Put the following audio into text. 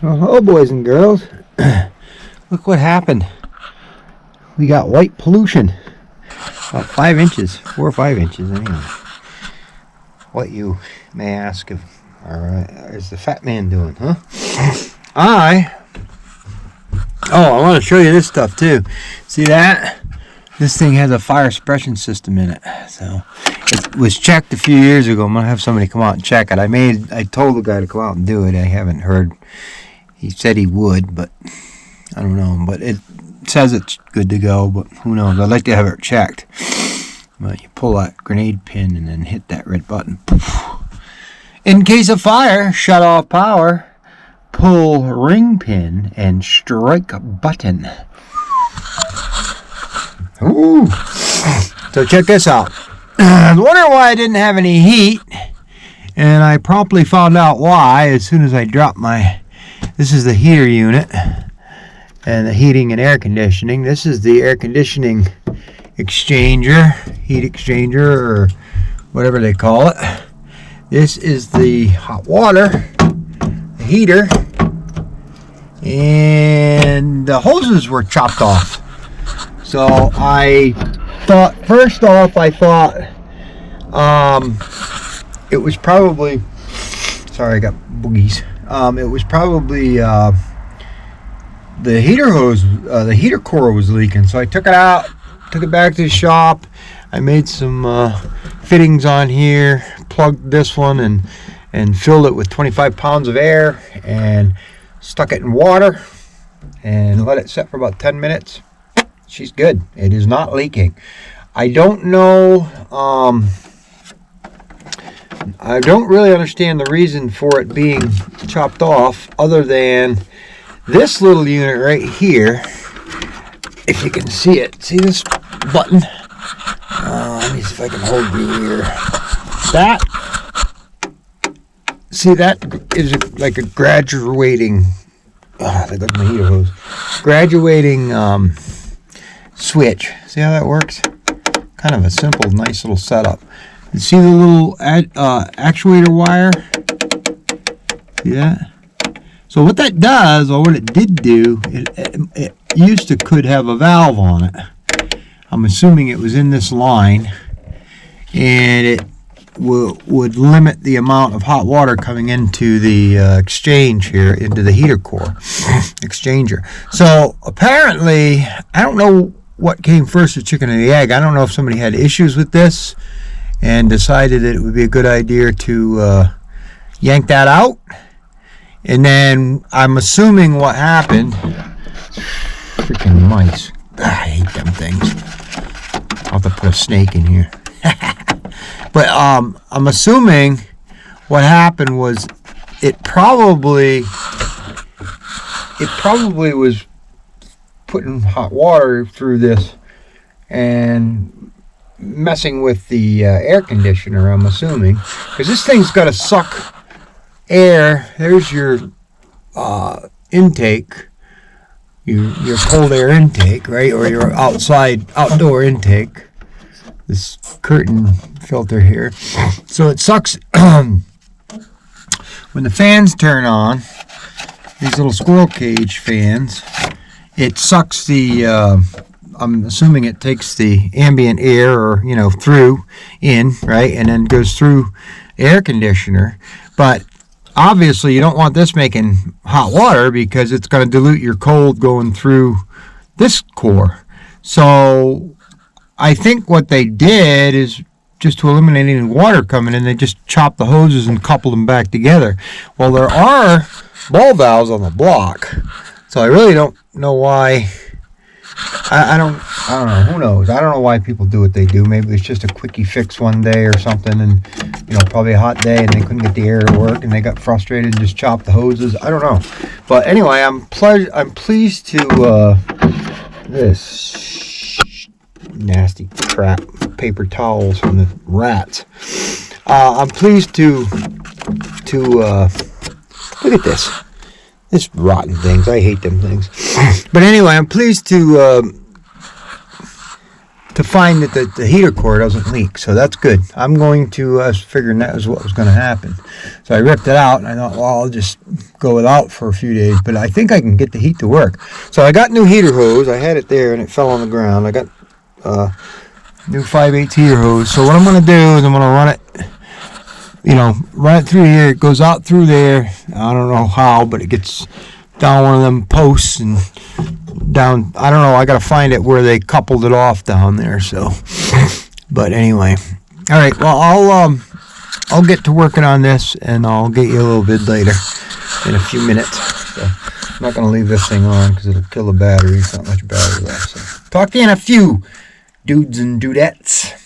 Oh, hello, boys and girls. Look what happened. We got white pollution. About 5 inches. 4 or 5 inches, anyway. What you may ask of, is the fat man doing, huh? I want to show you this stuff, too. See that? This thing has a fire suppression system in it. So, it was checked a few years ago. I'm going to have somebody come out and check it. I told the guy to come out and do it. I haven't heard. He said he would, but I don't know. But it says it's good to go, but who knows? I'd like to have it checked. But you pull that grenade pin and then hit that red button. In case of fire, shut off power, pull ring pin, and strike button. Ooh. So check this out. I was wondering why I didn't have any heat, and I promptly found out why as soon as I dropped my... This is the heater unit and the heating and air conditioning. This is the air conditioning exchanger, heat exchanger, or whatever they call it. This is the hot water, the heater, and the hoses were chopped off. So I thought, first off, it was probably, sorry, I got boogies. It was probably the heater hose, the heater core was leaking. So I took it out, took it back to the shop. I made some fittings on here, plugged this one, and filled it with 25 pounds of air, and stuck it in water, and let it set for about 10 minutes. She's good. It is not leaking. I don't know. I don't really understand the reason for it being chopped off, other than this little unit right here. If you can see it, see this button? Let me see if I can hold you here. See, that is like a graduating. There goes my heater hose. Graduating switch. See how that works? Kind of a simple, nice little setup. You see the little actuator wire? See that? So what that does, or what it did do, it could have a valve on it. I'm assuming it was in this line, and it would limit the amount of hot water coming into the exchange here, into the heater core exchanger. So apparently, I don't know what came first, the chicken or the egg. I don't know if somebody had issues with this and decided that it would be a good idea to yank that out. And then I'm assuming what happened, freaking mice. I hate them things. I'll have to put a snake in here. But I'm assuming what happened was it probably was putting hot water through this and messing with the air conditioner, I'm assuming, because this thing's got to suck air. There's your intake, your cold air intake, right, or your outdoor intake, this curtain filter here. So it sucks when the fans turn on, these little squirrel cage fans. It sucks the, I'm assuming it takes the ambient air, or, through, in, right, and then goes through air conditioner. But obviously you don't want this making hot water, because it's going to dilute your cold going through this core. So I think what they did is, just to eliminate any water coming in, they just chopped the hoses and coupled them back together. Well, there are ball valves on the block, so I really don't know why. I don't know. Who knows? I don't know why people do what they do. Maybe it's just a quickie fix one day or something, and probably a hot day, and they couldn't get the air to work, and they got frustrated and just chopped the hoses. I don't know. But anyway, I'm pleased to this nasty crap paper towels from the rats. I'm pleased to look at this. It's rotten things. I hate them things. But anyway, I'm pleased to to find that the heater core doesn't leak. So that's good. I'm going to, I was figuring that was what was going to happen. So I ripped it out, and I thought, well, I'll just go without for a few days. But I think I can get the heat to work. So I got new heater hose. I had it there, and it fell on the ground. I got new 5/8 heater hose. So what I'm going to do is I'm going to run it, run it through here. It goes out through there. I don't know how, but it gets down one of them posts and down. I don't know. I got to find it where they coupled it off down there. So, but anyway, all right. Well, I'll get to working on this, and I'll get you a little bit later in a few minutes. So I'm not going to leave this thing on because it'll kill the battery. It's not much battery left. So talk to you in a few, dudes and dudettes.